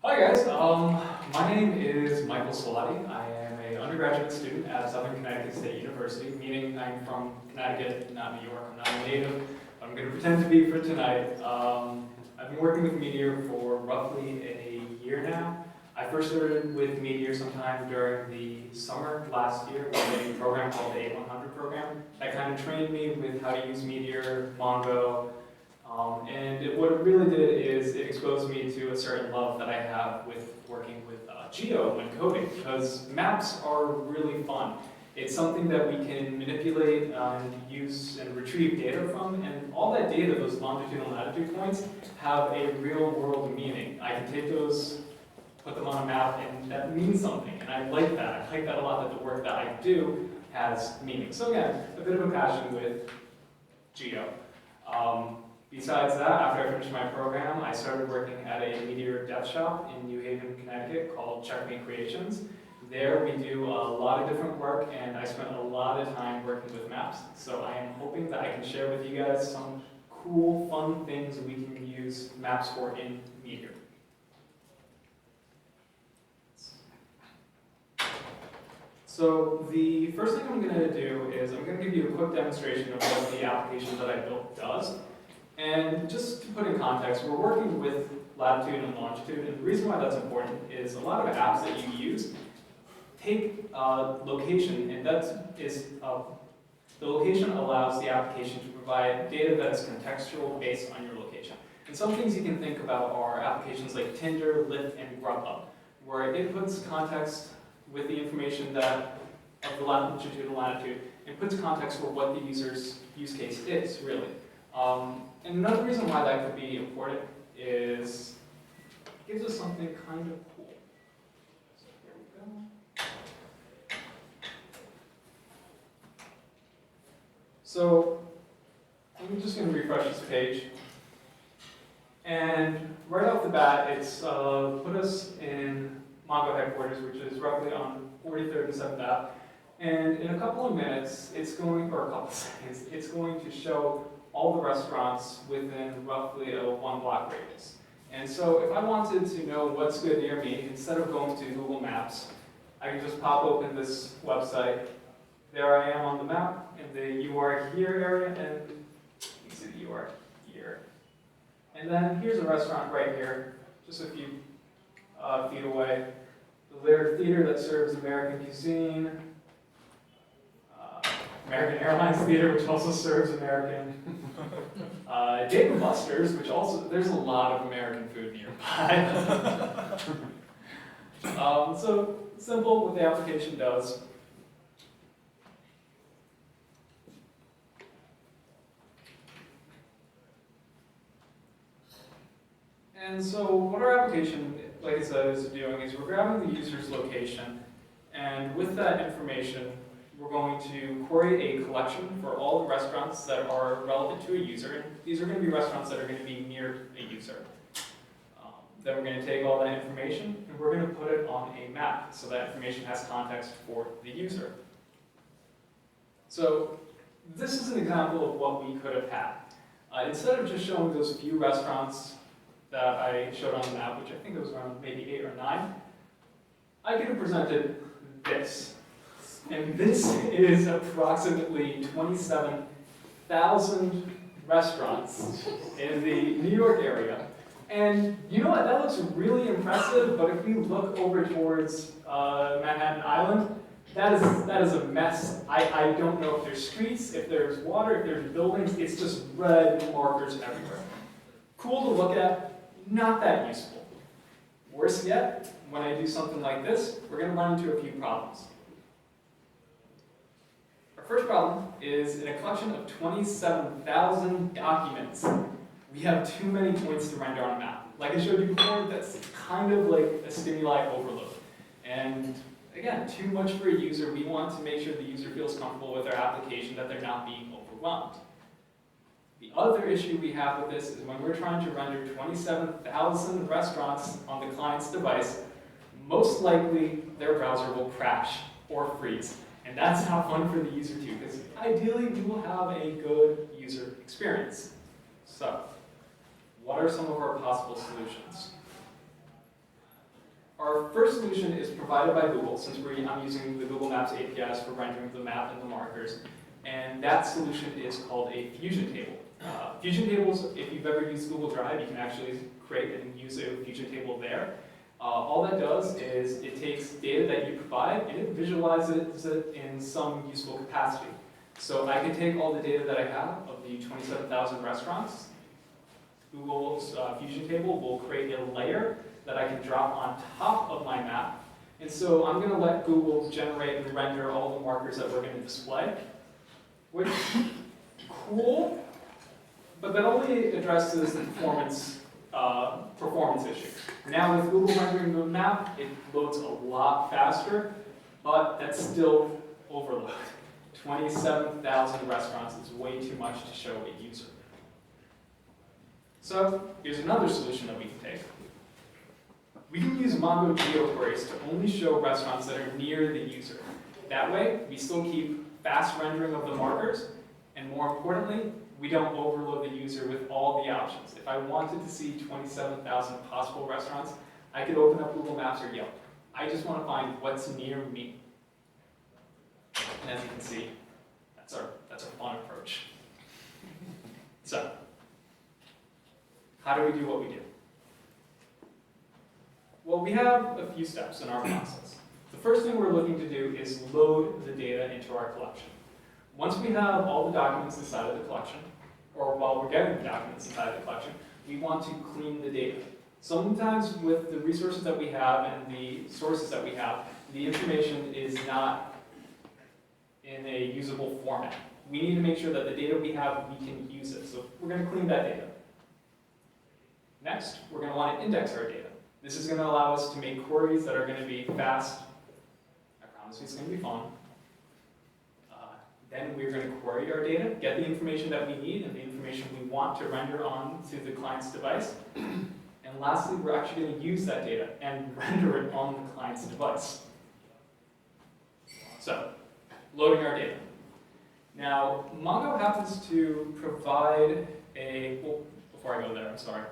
Hi guys, my name is Michael Solati. I am an undergraduate student at Southern Connecticut State University, meaning I'm from Connecticut, not New York. I'm not a native. I'm going to pretend to be for tonight. I've been working with Meteor for roughly a year now. I first started with Meteor sometime during the summer last year with a program called the 8100 program that kind of trained me with how to use Meteor, Mongo, what it really did is it exposed me to a certain love that I have with working with geo when coding, because maps are really fun. It's something that we can manipulate and use and retrieve data from, and all that data, those longitude and latitude points, have a real world meaning. I can take those, put them on a map, and that means something, and I like that. I like that a lot, that the work that I do has meaning. So again, a bit of a passion with geo. Besides that, after I finished my program, I started working at a Meteor DevShop in New Haven, Connecticut called Checkmate Creations. There we do a lot of different work, and I spent a lot of time working with maps. So I am hoping that I can share with you guys some cool, fun things we can use maps for in Meteor. So the first thing I'm going to do is I'm going to give you a quick demonstration of what the application that I built does. And just to put in context, we're working with latitude and longitude, and the reason why that's important is a lot of apps that you use take location, and the location allows the application to provide data that is contextual based on your location. And some things you can think about are applications like Tinder, Lyft, and Grubhub, where it puts context with the information that of the longitude and latitude, and puts context for what the user's use case is, really. And another reason why that could be important is it gives us something kind of cool. So here we go. So I'm just going to refresh this page. And right off the bat, it's put us in Mongo headquarters, which is roughly on 43rd and 7th Ave. And in a couple of minutes, or a couple of seconds, it's going to show all the restaurants within roughly a 1 block radius. And so if I wanted to know what's good near me, instead of going to Google Maps, I can just pop open this website. There I am on the map in the You Are Here area, and you can see the You Are Here. And then here's a restaurant right here, just a few feet away. The Laird Theater that serves American cuisine. American Airlines Theater, which also serves American. Dave & Buster's, which also, there's a lot of American food nearby. So simple what the application does. And so what our application, like I said, is doing is we're grabbing the user's location, and with that information, we're going to query a collection for all the restaurants that are relevant to a user. And these are going to be restaurants that are going to be near a user. Then we're going to take all that information and we're going to put it on a map so that information has context for the user. So this is an example of what we could have had. Instead of just showing those few restaurants that I showed on the map, which I think it was around maybe 8 or 9, I could have presented this. And this is approximately 27,000 restaurants in the New York area. And you know what, that looks really impressive, but if we look over towards Manhattan Island, that is a mess. I don't know if there's streets, if there's water, if there's buildings, it's just red markers everywhere. Cool to look at, not that useful. Worse yet, when I do something like this, we're going to run into a few problems. Our first problem is in a collection of 27,000 documents, we have too many points to render on a map. Like I showed you before, that's kind of like a stimuli overload. And again, too much for a user. We want to make sure the user feels comfortable with our application, that they're not being overwhelmed. The other issue we have with this is when we're trying to render 27,000 restaurants on the client's device, most likely their browser will crash or freeze. And that's not fun for the user too, because ideally we will have a good user experience. So, what are some of our possible solutions? Our first solution is provided by Google, since I'm using the Google Maps APIs for rendering the map and the markers. And that solution is called a fusion table. Fusion tables, if you've ever used Google Drive, you can actually create and use a fusion table there. All that does is it takes data that you provide and it visualizes it in some useful capacity. So I can take all the data that I have of the 27,000 restaurants. Google's fusion table will create a layer that I can drop on top of my map. And so I'm going to let Google generate and render all the markers that we're going to display, which is cool, but that only addresses the performance issue. Now with Google rendering the map, it loads a lot faster, but that's still overload. 27,000 restaurants is way too much to show a user. So here's another solution that we can take. We can use MongoDB queries to only show restaurants that are near the user. That way, we still keep fast rendering of the markers, and more importantly, we don't overload the user with all the options. If I wanted to see 27,000 possible restaurants, I could open up Google Maps or Yelp. I just want to find what's near me. And as you can see, that's a fun approach. So, how do we do what we do? Well, we have a few steps in our process. The first thing we're looking to do is load the data into our collection. Once we have all the documents inside of the collection, or while we're getting the documents inside of the collection, we want to clean the data. Sometimes with the resources that we have and the sources that we have, the information is not in a usable format. We need to make sure that the data we have, we can use it. So we're going to clean that data. Next, we're going to want to index our data. This is going to allow us to make queries that are going to be fast. I promise you it's going to be fun. Then we're going to query our data, get the information that we need and the information we want to render onto the client's device. And lastly, we're actually going to use that data and render it on the client's device. So, loading our data. Now, Mongo happens to provide well, before I go there, I'm sorry.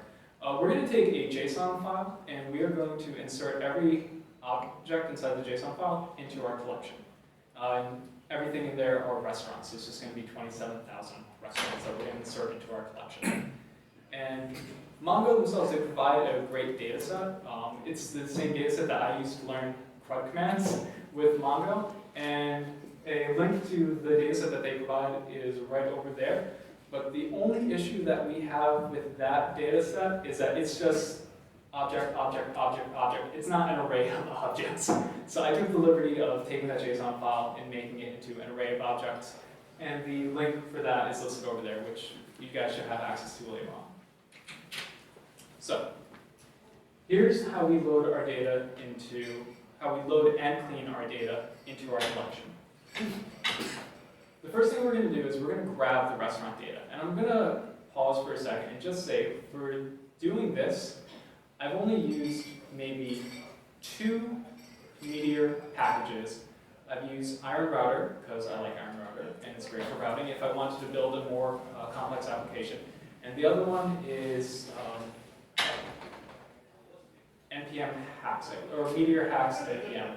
We're going to take a JSON file, and we are going to insert every object inside the JSON file into our collection. Everything in there are restaurants. It's just going to be 27,000 restaurants that we're going to insert into our collection. And Mongo themselves, they provide a great data set. It's the same data set that I used to learn CRUD commands with Mongo. And a link to the data set that they provide is right over there. But the only issue that we have with that data set is that it's just object, object, object, object. It's not an array of objects. So I took the liberty of taking that JSON file and making it into an array of objects. And the link for that is listed over there, which you guys should have access to later on. So here's how we load our data how we load and clean our data into our collection. The first thing we're going to do is we're going to grab the restaurant data. And I'm going to pause for a second and just say, for doing this, I've only used maybe 2 Meteor packages. I've used Iron Router, because I like Iron Router, and it's great for routing if I wanted to build a more complex application. And the other one is NPM hacks, or Meteor hacks NPM,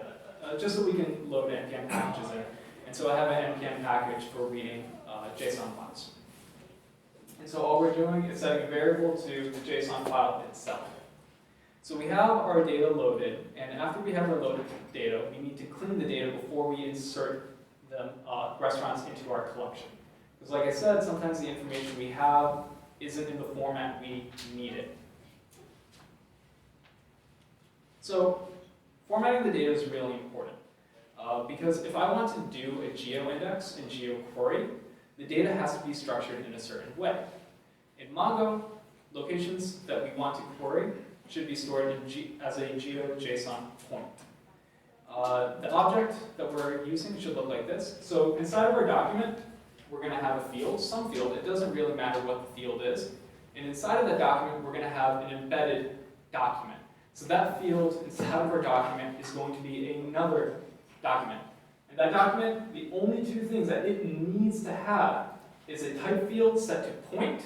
just so we can load NPM packages in. And so I have an NPM package for reading JSON files. And so all we're doing is setting a variable to the JSON file itself. So we have our data loaded, and after we have our loaded data, we need to clean the data before we insert the restaurants into our collection. Because like I said, sometimes the information we have isn't in the format we need it. So formatting the data is really important. Because if I want to do a geo-index and geo-query, the data has to be structured in a certain way. In Mongo, locations that we want to query should be stored as a geo-JSON point. The object that we're using should look like this. So inside of our document, we're going to have a field, some field. It doesn't really matter what the field is. And inside of that document, we're going to have an embedded document. So that field inside of our document is going to be another document. And that document, the only 2 things that it needs to have is a type field set to point,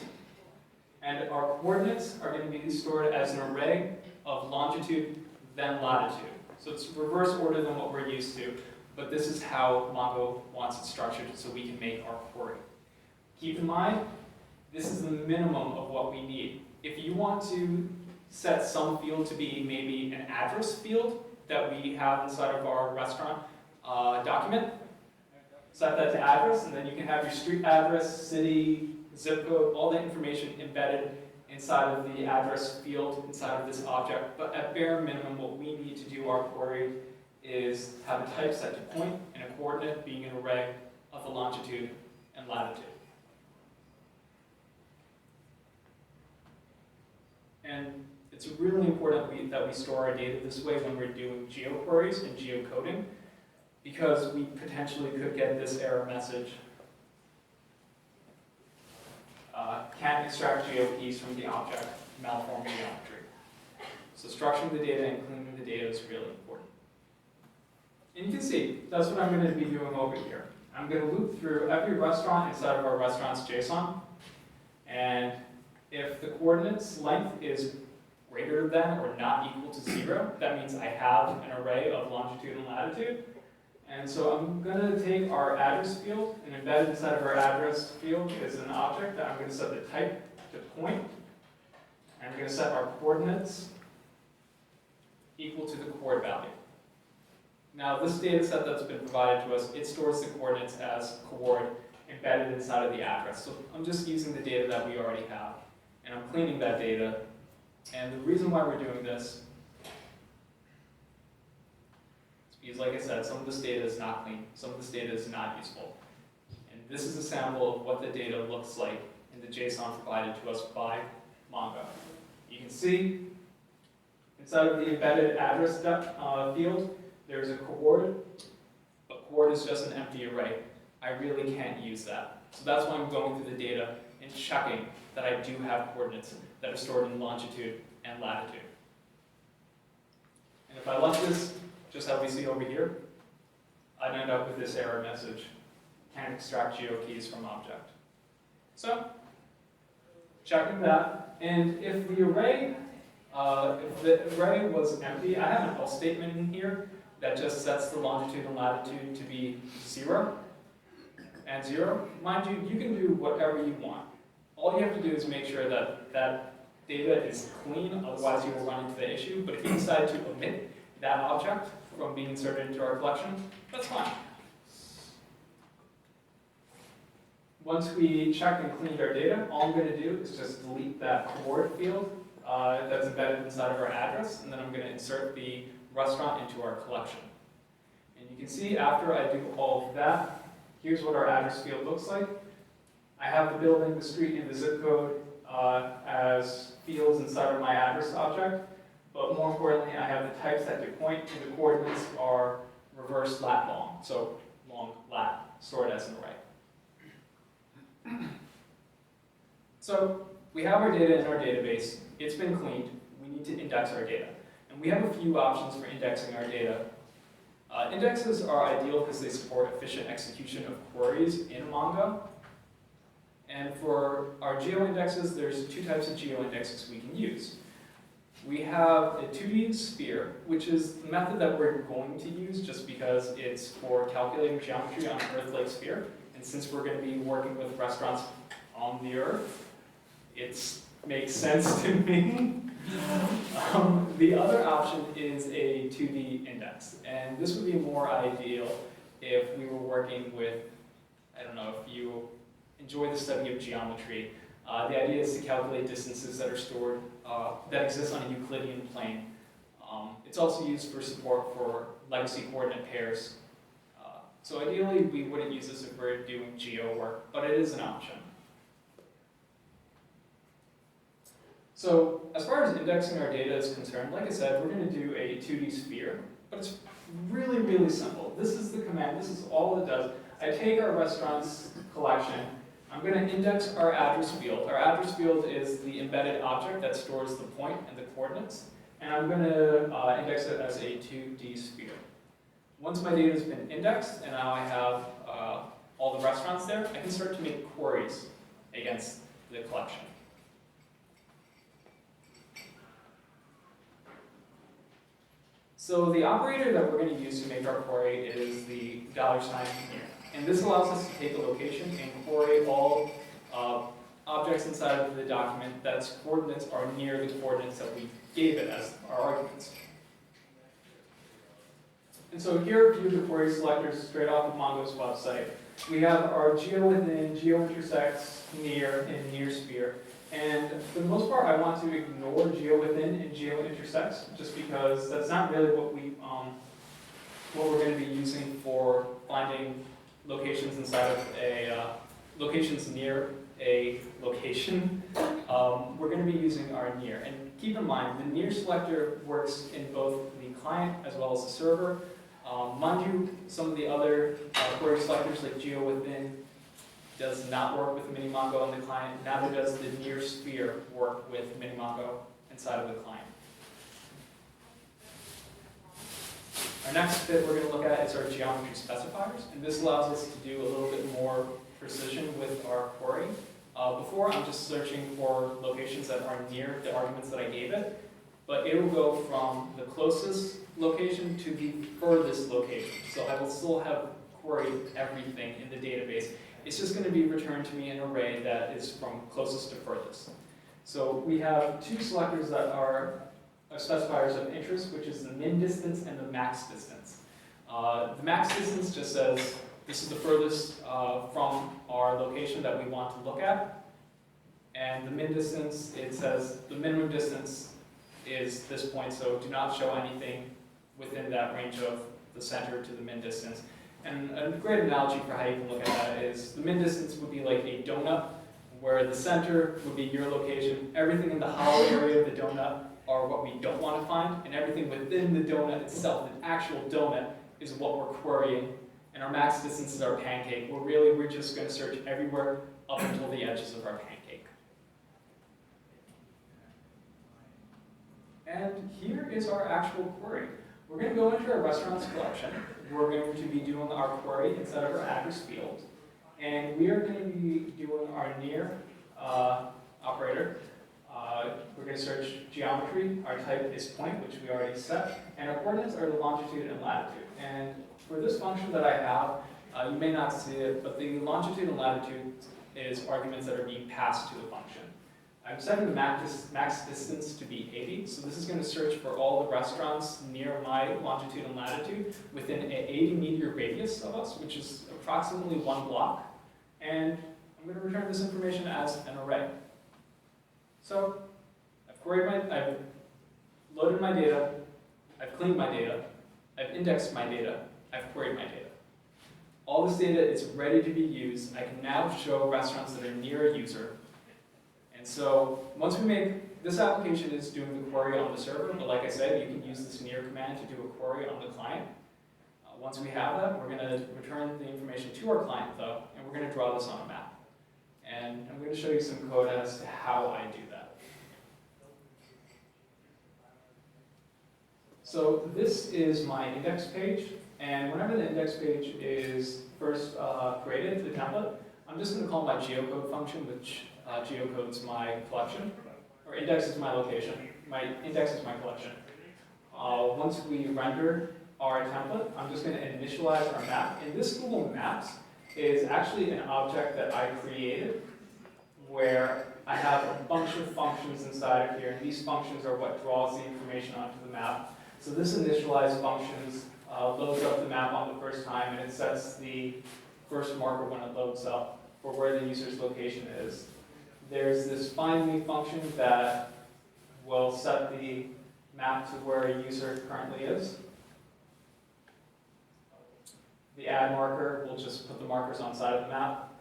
and our coordinates are going to be stored as an array of longitude, then latitude. So it's reverse order than what we're used to, but this is how Mongo wants it structured so we can make our query. Keep in mind, this is the minimum of what we need. If you want to set some field to be maybe an address field that we have inside of our restaurant document, set that to address, and then you can have your street address, city, zip code, all the information embedded inside of the address field, inside of this object. But at bare minimum, what we need to do our query is have a type set to point and a coordinate being an array of the longitude and latitude. And it's really important that we store our data this way when we're doing geoqueries and geocoding, because we potentially could get this error message. Can't extract geo keys from the object, malforming geometry. So structuring the data and cleaning the data is really important. And you can see, that's what I'm going to be doing over here. I'm going to loop through every restaurant inside of our restaurant's JSON. And if the coordinates length is greater than or not equal to 0, that means I have an array of longitude and latitude. And so I'm going to take our address field, and embedded inside of our address field is an object that I'm going to set the type to point. And we're going to set our coordinates equal to the coord value. Now this data set that's been provided to us, it stores the coordinates as coord embedded inside of the address. So I'm just using the data that we already have, and I'm cleaning that data. And the reason why we're doing this is, like I said, some of this data is not clean, some of this data is not useful. And this is a sample of what the data looks like in the JSON provided to us by Mongo. You can see inside of the embedded address field, there's a coord. A coord is just an empty array. I really can't use that. So that's why I'm going through the data and checking that I do have coordinates that are stored in longitude and latitude. And if I left this just how we see over here, I'd end up with this error message: can't extract geo keys from object. So, checking that, and if the array was empty, I have an else statement in here that just sets the longitude and latitude to be 0 and 0. Mind you, you can do whatever you want. All you have to do is make sure that that data is clean, otherwise you will run into the issue. But if you decide to omit that object from being inserted into our collection, that's fine. Once we checked and cleaned our data, all I'm going to do is just delete that coord field that's embedded inside of our address, and then I'm going to insert the restaurant into our collection. And you can see after I do all of that, here's what our address field looks like. I have the building, the street, and the zip code as fields inside of my address object. But more importantly, I have the type set to point, and the coordinates are reverse lat long, so long lat, stored as an array. So we have our data in our database. It's been cleaned. We need to index our data. And we have a few options for indexing our data. Indexes are ideal because they support efficient execution of queries in Mongo. And for our geo-indexes, there's two types of geo-indexes we can use. We have a 2D sphere, which is the method that we're going to use just because it's for calculating geometry on an Earth-like sphere. And since we're going to be working with restaurants on the Earth, it makes sense to me. The other option is a 2D index. And this would be more ideal if we were working with, I don't know, if you enjoy the study of geometry. The idea is to calculate distances that are stored, that exist on a Euclidean plane. It's also used for support for legacy coordinate pairs. So ideally, we wouldn't use this if we're doing geo work, but it is an option. So as far as indexing our data is concerned, like I said, we're going to do a 2D sphere, but it's really, really simple. This is the command. This is all it does. I take our restaurant's collection. I'm going to index our address field. Our address field is the embedded object that stores the point and the coordinates. And I'm going to index it as a 2D sphere. Once my data has been indexed, and now I have all the restaurants there, I can start to make queries against the collection. So the operator that we're going to use to make our query is the $sign here. And this allows us to take a location and query all objects inside of the document that's coordinates are near the coordinates that we gave it as our arguments. And so here are a few of the query selectors straight off of Mongo's website. We have our geo-within, geo-intersects, near, and near-sphere. And for the most part, I want to ignore geo-within and geo-intersects, just because that's not really what we're going to be using for finding locations inside of locations near a location. We're going to be using our near. And keep in mind, the near selector works in both the client as well as the server. Mind you, some of the other query selectors like geo-within does not work with MiniMongo on the client. Neither does the near sphere work with MiniMongo inside of the client. Our next bit we're going to look at is our geometry specifiers, and this allows us to do a little bit more precision with our query. Before, I'm just searching for locations that are near the arguments that I gave it, but it will go from the closest location to the furthest location. So I will still have queried everything in the database. It's just going to be returned to me an array that is from closest to furthest. So we have two selectors that are specifiers of interest, which is the min distance and the max distance. The max distance just says this is the furthest from our location that we want to look at. And the min distance, it says the minimum distance is this point, so do not show anything within that range of the center to the min distance. And a great analogy for how you can look at that is the min distance would be like a donut, where the center would be your location. Everything in the hollow area of the donut are what we don't want to find, and everything within the donut itself, the actual donut, is what we're querying. And our max distance is our pancake, where really we're just going to search everywhere up until the edges of our pancake. And here is our actual query. We're going to go into our restaurants collection. We're going to be doing our query inside of our address field. And we are going to be doing our near operator. We're going to search geometry. Our type is point, which we already set. And our coordinates are the longitude and latitude. And for this function that I have, you may not see it, but the longitude and latitude is arguments that are being passed to the function. I'm setting the max distance to be 80, so this is going to search for all the restaurants near my longitude and latitude within an 80-meter radius of us, which is approximately 1 block. And I'm going to return this information as an array. So I've loaded my data, I've cleaned my data, I've indexed my data, I've queried my data. All this data is ready to be used. I can now show restaurants that are near a user. And so once we make, this application is doing the query on the server, but like I said, you can use this near command to do a query on the client. Once we have that, we're going to return the information to our client though, and we're going to draw this on a map. And I'm going to show you some code as to how I do that. So this is my index page, and whenever the index page is first created, the template, I'm just going to call my geocode function, which geocodes my collection, or indexes my location. My index is my collection. Once we render our template, I'm just going to initialize our map. And this Google Maps is actually an object that I created where I have a bunch of functions inside of here, and these functions are what draws the information onto the map. So this initialize functions loads up the map on the first time, and it sets the first marker when it loads up for where the user's location is. There's this find me function that will set the map to where a user currently is. The add marker will just put the markers on the side of the map.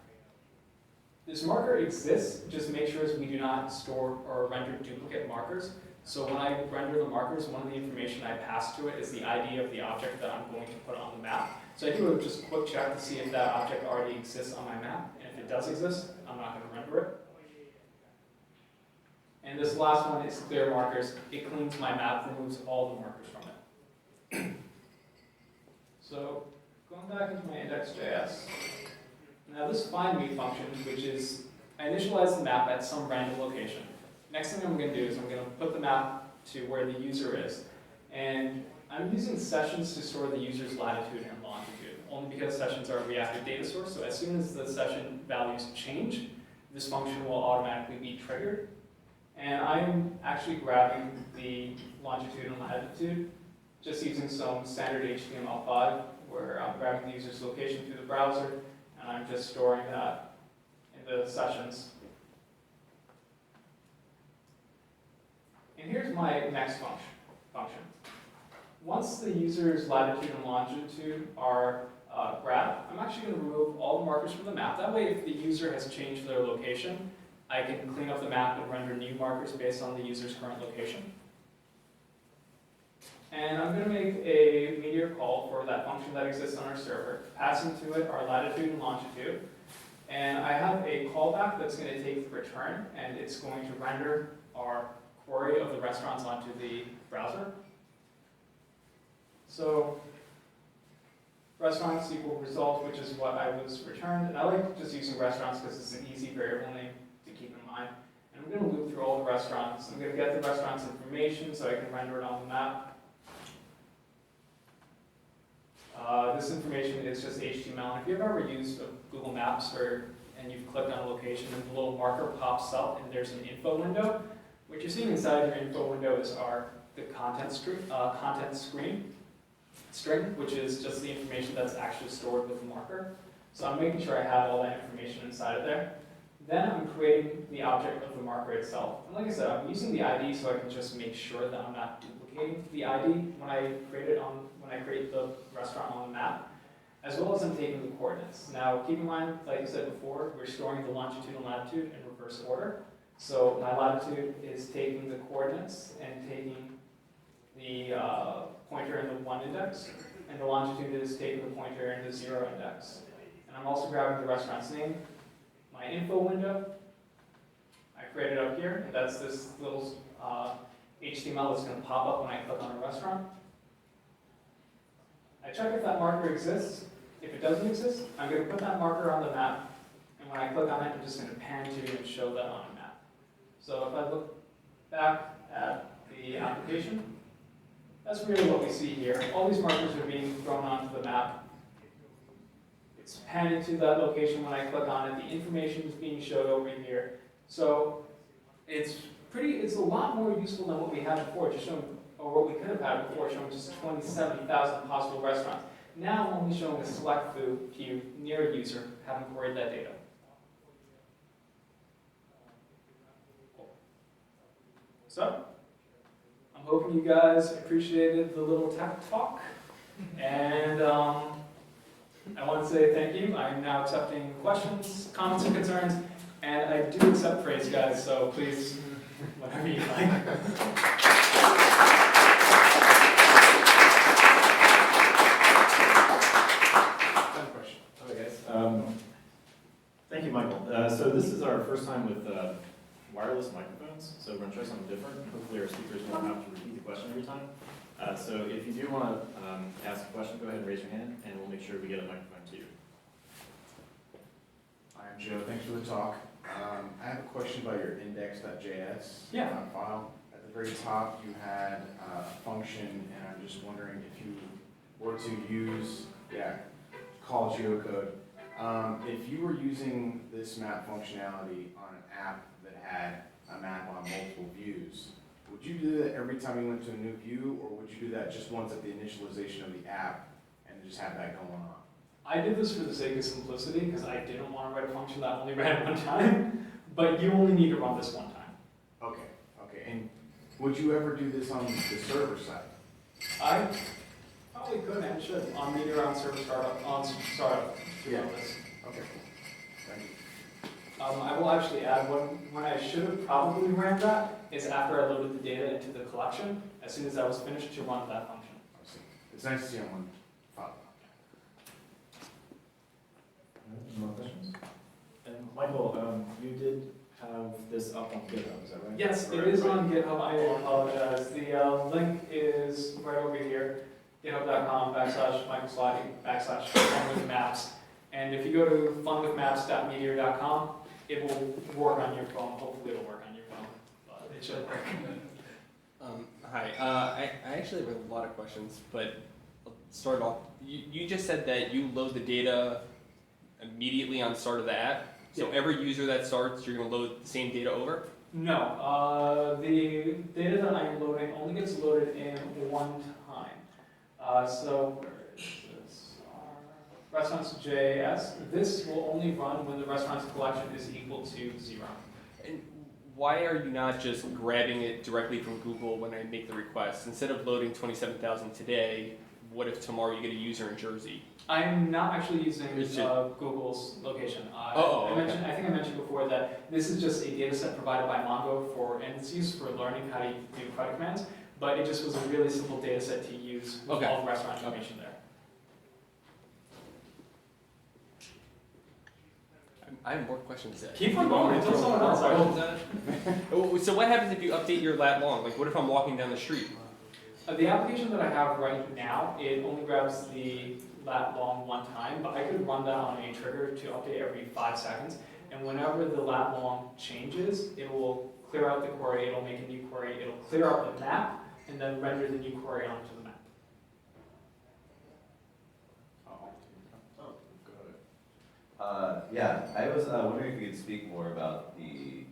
This marker exists, just make sure we do not store or render duplicate markers. So when I render the markers, one of the information I pass to it is the ID of the object that I'm going to put on the map. So I do a just quick check to see if that object already exists on my map. And if it does exist, I'm not going to render it. And this last one is clear markers. It cleans my map, removes all the markers from it. So going back into my index.js, now this find me function, which is I initialize the map at some random location. Next thing I'm going to do is I'm going to put the map to where the user is. And I'm using sessions to store the user's latitude and longitude, only because sessions are a reactive data source, so as soon as the session values change, this function will automatically be triggered. And I'm actually grabbing the longitude and latitude, just using some standard HTML5, where I'm grabbing the user's location through the browser, and I'm just storing that in the sessions. And here's my next function. Once the user's latitude and longitude are grabbed, I'm actually going to remove all the markers from the map. That way, if the user has changed their location, I can clean up the map and render new markers based on the user's current location. And I'm going to make a Meteor call for that function that exists on our server, passing to it our latitude and longitude. And I have a callback that's going to take the return, and it's going to render our query of the restaurants onto the browser. So restaurants equal result, which is what I was returned. And I like just using restaurants because it's an easy variable name to keep in mind. And I'm going to loop through all the restaurants. I'm going to get the restaurant's information so I can render it on the map. This information is just HTML. And if you've ever used Google Maps and you've clicked on a location and the little marker pops up and there's an info window, what you're seeing inside your info window is the content string, which is just the information that's actually stored with the marker. So I'm making sure I have all that information inside of there. Then I'm creating the object of the marker itself. And like I said, I'm using the ID so I can just make sure that I'm not duplicating the ID when I create the restaurant on the map, as well as I'm taking the coordinates. Now keep in mind, like I said before, we're storing the longitude and latitude in reverse order. So my latitude is taking the coordinates and taking the pointer in the 1 index, and the longitude is taking the pointer in the 0 index. And I'm also grabbing the restaurant's name, my info window. I created up here, and that's this little HTML that's going to pop up when I click on a restaurant. I check if that marker exists. If it doesn't exist, I'm going to put that marker on the map, and when I click on it, I'm just going to pan to and show that on a map. So if I look back at the application, that's really what we see here. All these markers are being thrown onto the map. It's panning to that location when I click on it. The information is being showed over here. So it's a lot more useful than what we had before, just showing, or what we could have had before, showing just 27,000 possible restaurants. Now I'm only showing a select few near a user, having queried that data. So, I'm hoping you guys appreciated the little tech talk. And I want to say thank you. I am now accepting questions, comments, and concerns. And I do accept praise, guys, so please, whatever you like. Okay, guys. Thank you, Michael. So this is our first time with wireless microphones, so we're going to try something different. Hopefully our speakers won't have to repeat the question every time. So if you do want to ask a question, go ahead and raise your hand, and we'll make sure we get a microphone to you. Hi, I'm Joe. Thanks for the talk. I have a question about your index.js file. At the very top, you had a function, and I'm just wondering if you were to use, call geocode. If you were using this map functionality on an app that had a map on multiple views, would you do that every time you went to a new view, or would you do that just once at the initialization of the app and just have that going on? I did this for the sake of simplicity because I didn't want to write a function that only ran one time, but you only need to run this one time. Okay. And would you ever do this on the server side? I probably could and should on Meteor on server startup to run this. Okay. Thank you. I will actually add when I should have probably ran that is after I loaded the data into the collection, as soon as I was finished to run that function. I see. It's nice to see on one file. Any more questions? And Michael, you did have this up on GitHub, is that right? Yes, it is on GitHub. I apologize. The link is right over here, github.com/Michael Solati /funwithmaps. And if you go to funwithmaps.meteor.com, it will work on your phone. Hopefully it'll work on your phone, but it should work. Hi, I actually have a lot of questions, but let's start off. You just said that you load the data immediately on start of the app. So Yeah. every user that starts, you're going to load the same data over? No, the data that I'm loading only gets loaded in one time. So where is this? Restaurants.js. This will only run when the restaurants collection is equal to 0. And why are you not just grabbing it directly from Google when I make the request? Instead of loading 27,000 today, what if tomorrow you get a user in Jersey? I'm not actually using Is it- Google's location. Oh, okay. I think I mentioned before that this is just a data set provided by Mongo for entities for learning how to do credit commands, but it just was a really simple data set to use with Okay. all the restaurant information there. I have more questions. Keep on going until someone else Oh, so what happens if you update your lat long? Like what if I'm walking down the street? The application that I have right now, it only grabs the lat long one time, but I could run that on a trigger to update every 5 seconds. And whenever the lat long changes, it will clear out the query, it'll make a new query, it'll clear out the map, and then render the new query onto the map. Oh, good. Yeah, I was wondering if you could speak more about the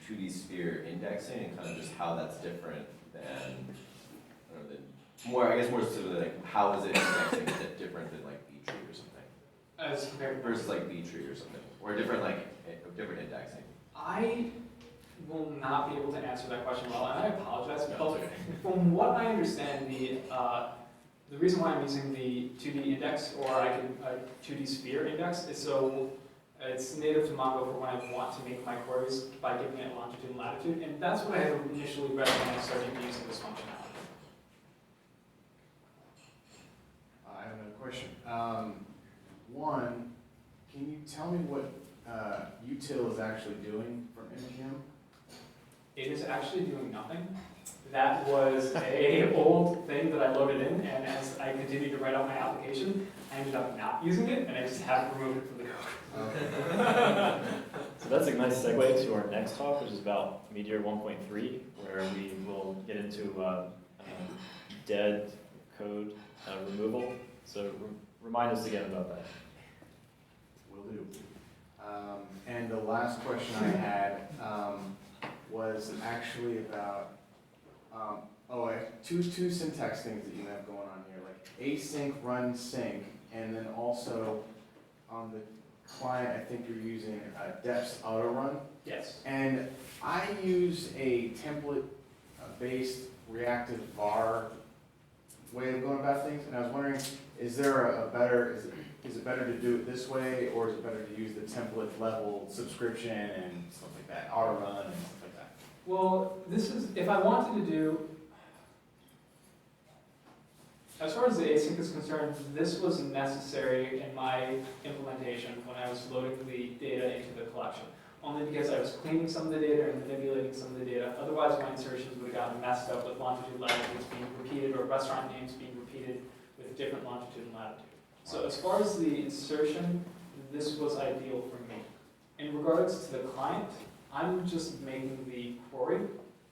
2D sphere indexing and kind of just how that's different than, I don't know, more specifically, like, how is it indexing that different than like B-tree or something? As compared Versus like B-tree or something, or different different indexing. I will not be able to answer that question well, and I apologize, No, because it's okay. from what I understand, the reason why I'm using the 2D index, or I can 2D sphere index, is so it's native to Mongo for when I want to make my queries by giving it longitude and latitude, and that's what I had initially read when I started using this functionality. I have another question. One, can you tell me what util is actually doing from npm? It is actually doing nothing. That was a old thing that I loaded in, and as I continued to write out my application, I ended up not using it, and I just haven't removed it from the code. So that's a nice segue to our next talk, which is about Meteor 1.3, where we will get into dead code removal. So remind us again about that. Will do. And the last question I had was actually about, I have two syntax things that you have going on here, like async, run, sync, and then also on the client, I think you're using dep's auto run. Yes. And I use a template-based reactive var way of going about things, and I was wondering, is there a better, is it better to do it this way, or is it better to use the template level subscription and stuff like that, auto run and stuff like that? Well, this is, if I wanted to do, as far as the async is concerned, this was necessary in my implementation when I was loading the data into the collection. Only because I was cleaning some of the data and manipulating some of the data. Otherwise, my insertions would have gotten messed up with longitude, latitudes being repeated, or restaurant names being repeated with different longitude and latitude. So as far as the insertion, this was ideal for me. In regards to the client, I'm just making the query.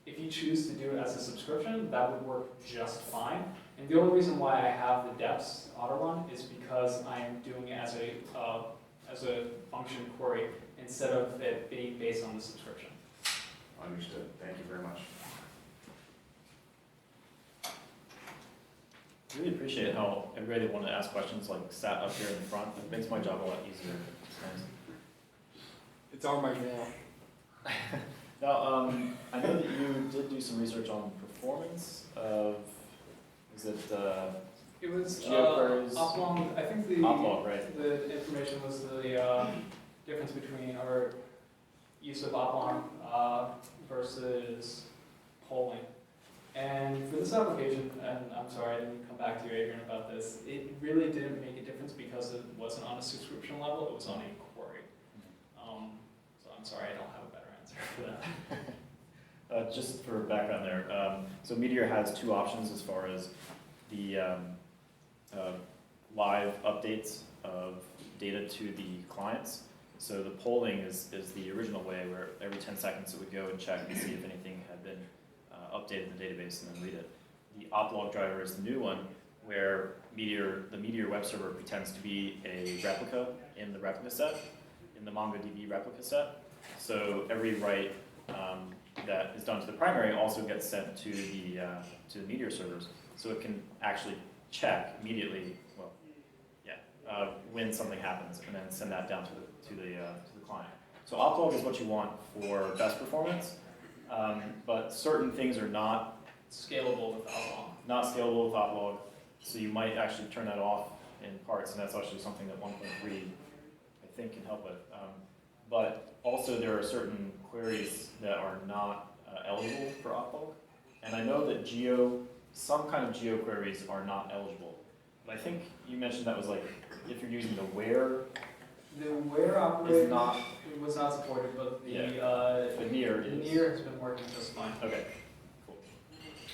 If you choose to do it as a subscription, that would work just fine. And the only reason why I have the depths auto run is because I am doing it as a function query instead of it being based on the subscription. Understood. Thank you very much. Really appreciate how everybody that wanted to ask questions like sat up here in the front. It makes my job a lot easier. It's nice. It's on my wall. Now, I know that you did do some research on performance of, is it It was geoqueries? Oplong, I think the Oplong, right? the information was the difference between our use of Oplong versus polling. And for this application, and I'm sorry I didn't come back to you, Adrian, about this, it really didn't make a difference because it wasn't on a subscription level, it was on a query. So I'm sorry I don't have a better answer for that. Just for background there, so Meteor has two options as far as the live updates of data to the clients. So the polling is the original way where every 10 seconds it would go and check and see if anything had been updated the database and then read it. The oplog driver is the new one, where the Meteor web server pretends to be a replica in the replica set, in the MongoDB replica set. So every write that is done to the primary also gets sent to the Meteor servers, so it can actually check immediately. Well, yeah, when something happens, and then send that down to the client. So oplog is what you want for best performance, but certain things are not Scalable with oplog. Not scalable with oplog, so you might actually turn that off in parts, and that's actually something that 1.3 I think can help with. But also there are certain queries that are not eligible for oplog, and I know that some kind of geo queries are not eligible. But I think you mentioned that was like if you're using the where. The where operator Is not was not supported, but the the near the is. near has been working just fine. Okay, cool.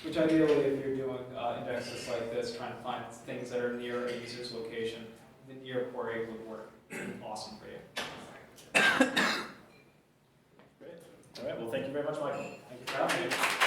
Which ideally, if you're doing indexes like this, trying to find things that are near a user's location, the near query would work awesome for you. Great. All right. Well, thank you very much, Michael. Thank you for having me.